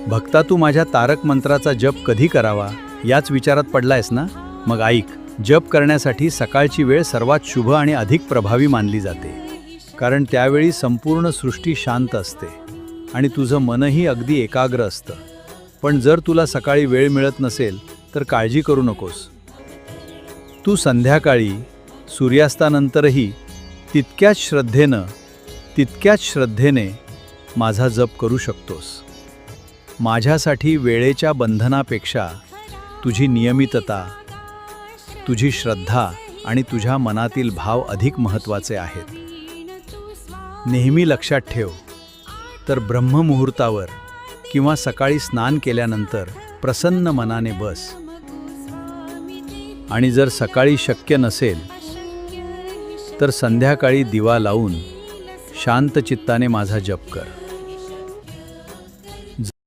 भक्ता, तू माझ्या तारक मंत्राचा जप कधी करावा याच विचारात पडलायस ना? मग ऐक, जप करण्यासाठी सकाळची वेळ सर्वात शुभ आणि अधिक प्रभावी मानली जाते, कारण त्यावेळी संपूर्ण सृष्टी शांत असते आणि तुझं मनही अगदी एकाग्र असतं. पण जर तुला सकाळी वेळ मिळत नसेल तर काळजी करू नकोस. तू संध्याकाळी सूर्यास्तानंतरही तितक्याच श्रद्धेने माझा जप करू शकतोस. माझ्यासाठी वेळेच्या बंधनापेक्षा तुझी नियमितता, तुझी श्रद्धा आणि तुझ्या मनातील भाव अधिक महत्त्वाचे आहेत. नेहमी लक्षात ठेव, तर ब्रह्ममुहूर्तावर किंवा सकाळी स्नान केल्यानंतर प्रसन्न मनाने बस. आणि जर सकाळी शक्य नसेल तर संध्याकाळी दिवा लावून शांत चित्ताने माझा जप कर.